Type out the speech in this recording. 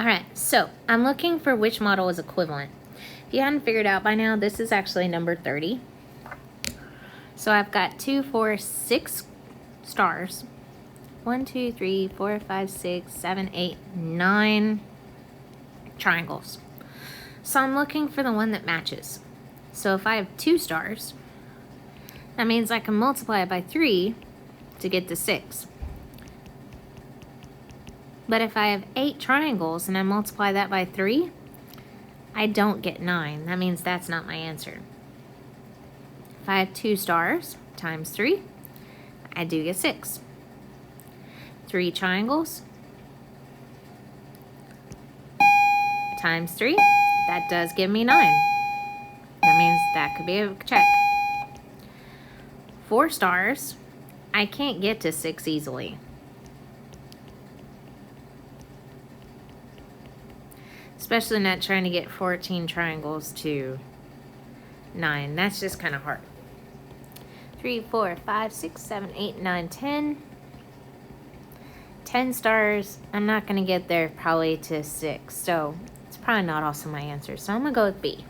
All right, so I'm looking for which model is equivalent. If you hadn't figured out by now, this is actually number 30. So I've got 2, 4, 6 stars. 1, 2, 3, 4, 5, 6, 7, 8, 9 triangles. So I'm looking for the one that matches. So if I have 2 stars, that means I can multiply it by 3 to get to 6. But if I have 8 triangles and I multiply that by 3, I don't get 9. That means that's not my answer. If I have 2 stars times 3, I do get 6. 3 triangles times 3, that does give me 9. That means that could be a check. 4 stars, I can't get to 6 easily. Especially not trying to get 14 triangles to 9. That's just kind of hard. 3, 4, 5, 6, 7, 8, 9, 10. 10 stars, I'm not going to get there probably to 6. So it's probably not also my answer. So I'm going to go with B.